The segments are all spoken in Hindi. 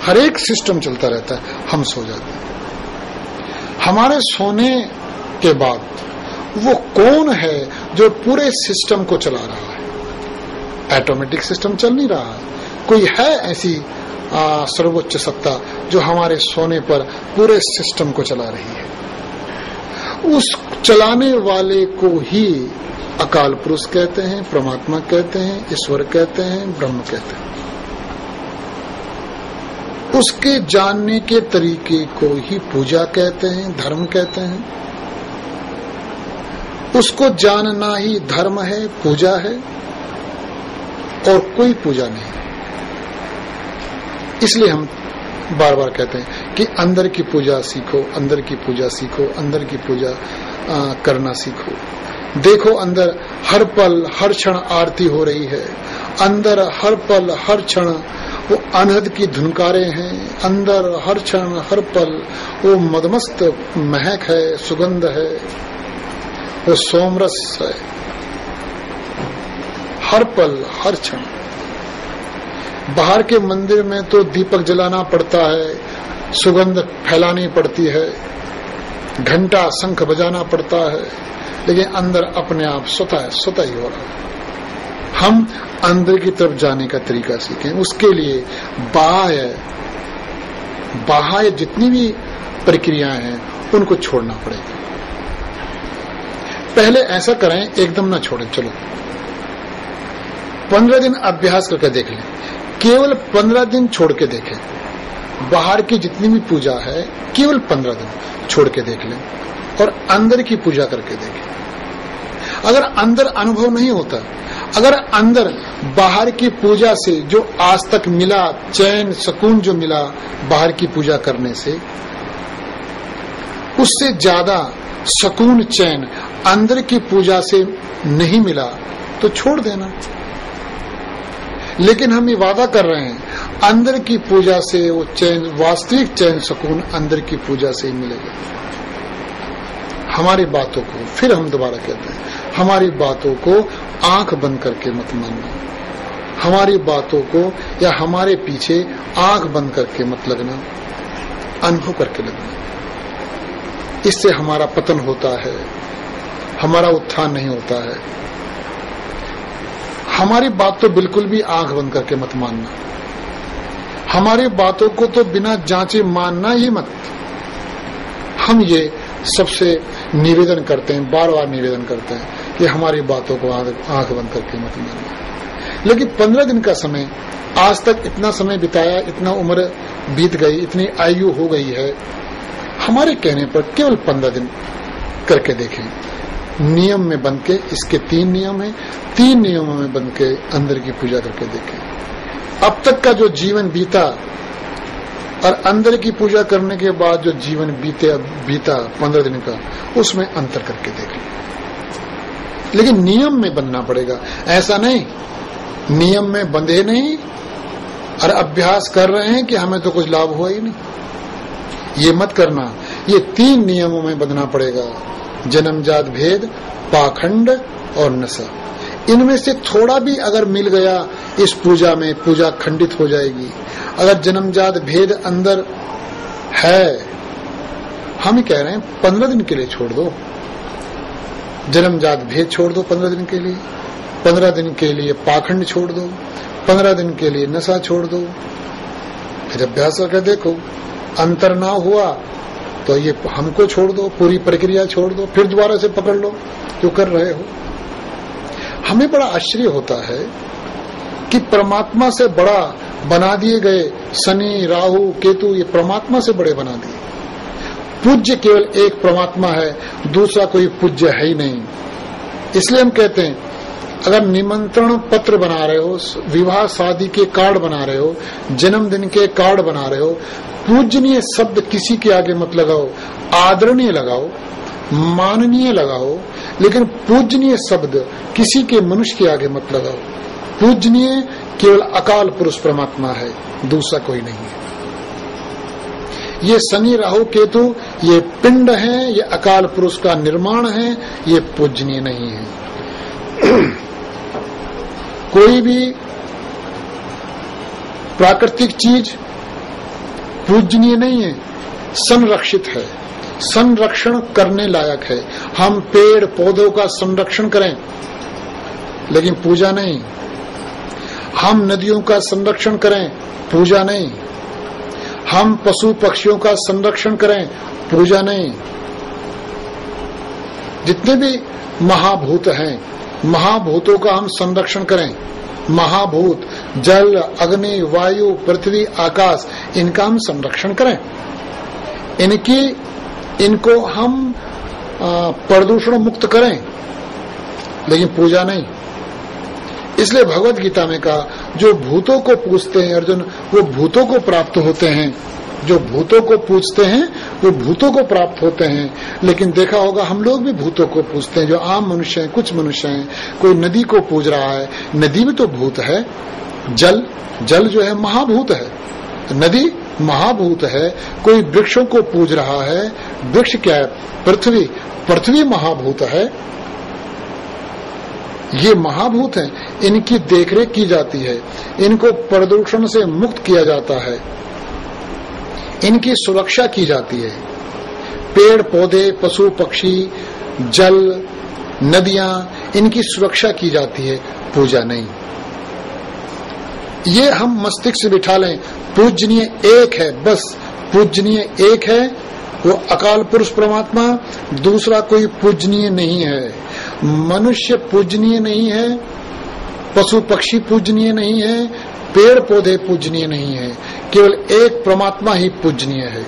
हर एक सिस्टम चलता रहता है, हम सो जाते हैं। हमारे सोने के बाद वो कौन है जो पूरे सिस्टम को चला रहा है? ऑटोमेटिक सिस्टम चल नहीं रहा है, कोई है ऐसी सर्वोच्च सत्ता जो हमारे सोने पर पूरे सिस्टम को चला रही है। उस चलाने वाले को ही अकाल पुरुष कहते हैं, परमात्मा कहते हैं, ईश्वर कहते हैं, ब्रह्म कहते हैं। उसके जानने के तरीके को ही पूजा कहते हैं, धर्म कहते हैं। उसको जानना ही धर्म है, पूजा है, और कोई पूजा नहीं। इसलिए हम बार बार कहते हैं कि अंदर की पूजा सीखो, अंदर की पूजा सीखो, अंदर की पूजा करना सीखो। देखो अंदर हर पल हर क्षण आरती हो रही है, अंदर हर पल हर क्षण वो अनहद की धुनकारे हैं, अंदर हर क्षण हर पल वो मदमस्त महक है, सुगंध है, वो सोमरस है, हर पल हर क्षण। बाहर के मंदिर में तो दीपक जलाना पड़ता है, सुगंध फैलानी पड़ती है, घंटा शंख बजाना पड़ता है, लेकिन अंदर अपने आप स्वतः ही हो रहा है। हम अंदर की तरफ जाने का तरीका सीखें। उसके लिए बाह्य जितनी भी प्रक्रियाएं हैं उनको छोड़ना पड़ेगा। पहले ऐसा करें, एकदम ना छोड़ें। चलो 15 दिन अभ्यास करके देख लें, केवल 15 दिन छोड़ के देखें। बाहर की जितनी भी पूजा है केवल 15 दिन छोड़ के देख लें और अंदर की पूजा करके देखें। अगर अंदर अनुभव नहीं होता, अगर अंदर बाहर की पूजा से जो आज तक मिला चैन सुकून जो मिला बाहर की पूजा करने से, उससे ज्यादा सुकून चैन अंदर की पूजा से नहीं मिला तो छोड़ देना। लेकिन हम ये वादा कर रहे हैं अंदर की पूजा से वो चैन, वास्तविक चैन सुकून अंदर की पूजा से ही मिलेगा। हमारी बातों को फिर हम दोबारा कहते हैं, हमारी बातों को आंख बंद करके मत मानना, हमारी बातों को या हमारे पीछे आंख बंद करके मत लगना, अनुभव करके लगना। इससे हमारा पतन होता है, हमारा उत्थान नहीं होता है। हमारी बात तो बिल्कुल भी आंख बंद करके मत मानना, हमारी बातों को तो बिना जांचे मानना ही मत। हम ये सबसे निवेदन करते हैं, बार बार निवेदन करते हैं कि हमारी बातों को आंख बंद करके मत मानना। लेकिन 15 दिन का समय, आज तक इतना समय बिताया, इतना उम्र बीत गई, इतनी आयु हो गई है, हमारे कहने पर केवल 15 दिन करके देखें। नियम में बंध के, इसके 3 नियम हैं, 3 नियमों में बंध के अंदर की पूजा करके देखें। अब तक का जो जीवन बीता और अंदर की पूजा करने के बाद जो जीवन बीता 15 दिन का, उसमें अंतर करके देख लें। लेकिन नियम में बंधना पड़ेगा। ऐसा नहीं नियम में बंधे नहीं और अभ्यास कर रहे हैं कि हमें तो कुछ लाभ हुआ ही नहीं, ये मत करना। ये 3 नियमों में बंधना पड़ेगा, जन्मजात भेद, पाखंड और नशा। इनमें से थोड़ा भी अगर मिल गया इस पूजा में, पूजा खंडित हो जाएगी। अगर जन्मजात भेद अंदर है, हम ही कह रहे हैं 15 दिन के लिए छोड़ दो, जन्मजात भेद छोड़ दो 15 दिन के लिए, 15 दिन के लिए पाखंड छोड़ दो, 15 दिन के लिए नशा छोड़ दो। फिर अभ्यास करके देखो, अंतर ना हुआ तो ये हमको छोड़ दो, पूरी प्रक्रिया छोड़ दो, फिर दोबारा से पकड़ लो जो कर रहे हो। हमें बड़ा आश्चर्य होता है कि परमात्मा से बड़ा बना दिए गए शनि, राहु, केतु, ये परमात्मा से बड़े बना दिए। पूज्य केवल एक परमात्मा है, दूसरा कोई पूज्य है ही नहीं। इसलिए हम कहते हैं अगर निमंत्रण पत्र बना रहे हो, विवाह शादी के कार्ड बना रहे हो, जन्मदिन के कार्ड बना रहे हो, पूजनीय शब्द किसी के आगे मत लगाओ, आदरणीय लगाओ, माननीय लगाओ, लेकिन पूजनीय शब्द किसी के मनुष्य के आगे मत लगाओ। पूजनीय केवल अकाल पुरुष परमात्मा है, दूसरा कोई नहीं है। ये शनि, राहु, केतु ये पिंड है, ये अकाल पुरुष का निर्माण है, ये पूजनीय नहीं है। कोई भी प्राकृतिक चीज पूजनीय नहीं है, संरक्षित है, संरक्षण करने लायक है। हम पेड़ पौधों का संरक्षण करें लेकिन पूजा नहीं, हम नदियों का संरक्षण करें, पूजा नहीं, हम पशु पक्षियों का संरक्षण करें, पूजा नहीं। जितने भी महाभूत हैं, महाभूतों का हम संरक्षण करें। महाभूत जल, अग्नि, वायु, पृथ्वी, आकाश, इनका हम संरक्षण करें। इनको हम प्रदूषण मुक्त करें लेकिन पूजा नहीं। इसलिए भगवत गीता में कहा, जो भूतों को पूजते हैं अर्जुन, वो भूतों को प्राप्त होते हैं। जो भूतों को पूजते हैं वो भूतों को प्राप्त होते हैं। लेकिन देखा होगा हम लोग भी भूतों को पूजते हैं। जो आम मनुष्य हैं, कुछ मनुष्य हैं, कोई नदी को पूज रहा है, नदी भी तो भूत है। जल जो है महाभूत है, नदी महाभूत है। कोई वृक्षों को पूज रहा है, वृक्ष क्या है? पृथ्वी महाभूत है। ये महाभूत हैं, इनकी देखरेख की जाती है, इनको प्रदूषण से मुक्त किया जाता है, इनकी सुरक्षा की जाती है। पेड़ पौधे, पशु पक्षी, जल, नदियां, इनकी सुरक्षा की जाती है, पूजा नहीं। ये हम मस्तिष्क से बिठा लें, पूजनीय एक है, बस पूजनीय एक है, वो अकाल पुरुष परमात्मा, दूसरा कोई पूजनीय नहीं है। मनुष्य पूजनीय नहीं है, पशु पक्षी पूजनीय नहीं है, पेड़ पौधे पूजनीय नहीं है, केवल एक परमात्मा ही पूजनीय है।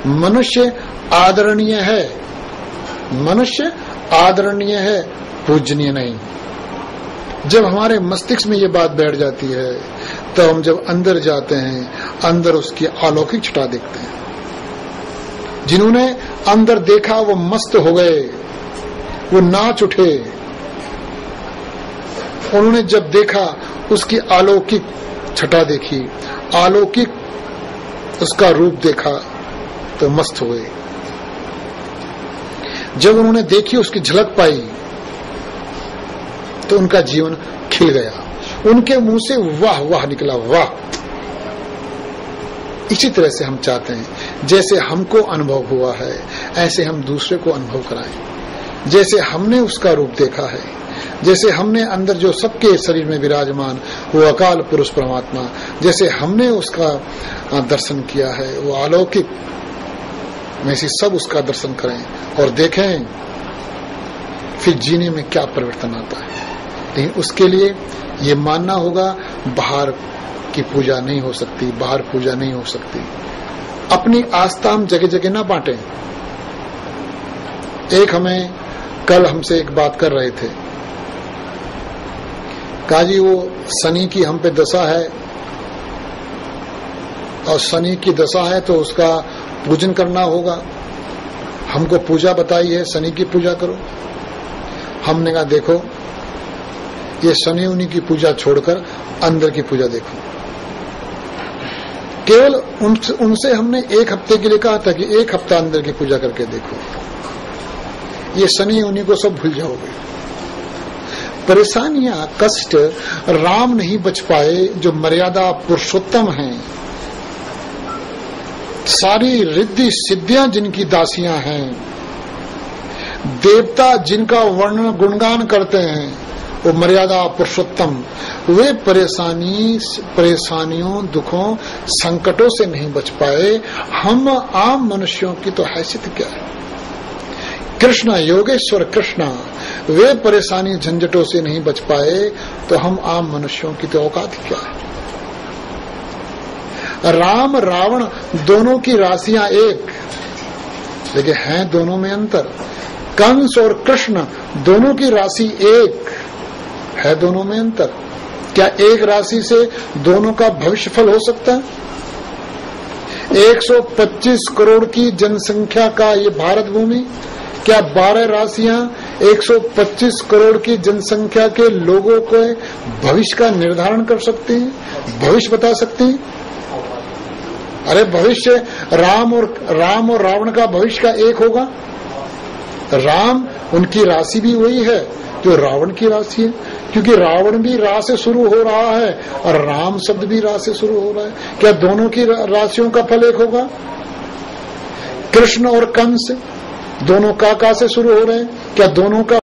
मनुष्य आदरणीय है, मनुष्य आदरणीय है, पूजनीय नहीं। जब हमारे मस्तिष्क में ये बात बैठ जाती है तो हम जब अंदर जाते हैं, अंदर उसकी अलौकिक छटा देखते हैं। जिन्होंने अंदर देखा वो मस्त हो गए, वो नाच उठे। उन्होंने जब देखा उसकी अलौकिक छटा देखी, अलौकिक उसका रूप देखा तो मस्त हुए। जब उन्होंने देखी, उसकी झलक पाई तो उनका जीवन खिल गया। उनके मुंह से वाह वाह निकला, वाह। इसी तरह से हम चाहते हैं, जैसे हमको अनुभव हुआ है ऐसे हम दूसरे को अनुभव कराएं। जैसे हमने उसका रूप देखा है, जैसे हमने अंदर जो सबके शरीर में विराजमान वो अकाल पुरुष परमात्मा, जैसे हमने उसका दर्शन किया है, वो अलौकिक, वैसे सब उसका दर्शन करें और देखें फिर जीने में क्या परिवर्तन आता है। लेकिन उसके लिए ये मानना होगा बाहर की पूजा नहीं हो सकती, बाहर पूजा नहीं हो सकती। अपनी आस्था हम जगह जगह ना बांटें। एक हमें कल हमसे एक बात कर रहे थे, कहा जी वो शनि की हम पे दशा है और शनि की दशा है तो उसका पूजन करना होगा। हमको पूजा बताई है, शनि की पूजा करो। हमने कहा देखो, ये शनि उन्हीं की पूजा छोड़कर अंदर की पूजा देखो। केवल उनसे हमने एक हफ्ते के लिए कहा था कि एक हफ्ता अंदर की पूजा करके देखो, ये शनि उन्हीं को सब भूल जाओगे। परेशानियां, कष्ट राम नहीं बच पाए जो मर्यादा पुरुषोत्तम हैं। सारी रिद्धि सिद्धियां जिनकी दासियां हैं, देवता जिनका वर्णन गुणगान करते हैं, वो मर्यादा पुरुषोत्तम, वे परेशानियों, दुखों, संकटों से नहीं बच पाए। हम आम मनुष्यों की तो हैसियत क्या है। कृष्ण, योगेश्वर कृष्ण, वे परेशानी झंझटों से नहीं बच पाए तो हम आम मनुष्यों की तो औकात क्या है। राम रावण दोनों की राशियां एक, लेकिन हैं दोनों में अंतर। कंस और कृष्ण दोनों की राशि एक है, दोनों में अंतर। क्या एक राशि से दोनों का भविष्य फल हो सकता है? 125 करोड़ की जनसंख्या का ये भारत भूमि, क्या 12 राशियां 125 करोड़ की जनसंख्या के लोगों को भविष्य का निर्धारण कर सकती हैं, भविष्य बता सकती हैं? अरे भविष्य राम और रावण का भविष्य का एक होगा। राम, उनकी राशि भी वही है जो रावण की राशि है। क्योंकि रावण भी रा से शुरू हो रहा है और राम शब्द भी रा से शुरू हो रहा है। क्या दोनों की राशियों का फल एक होगा? कृष्ण और कंस दोनों का से शुरू हो रहे हैं, क्या दोनों का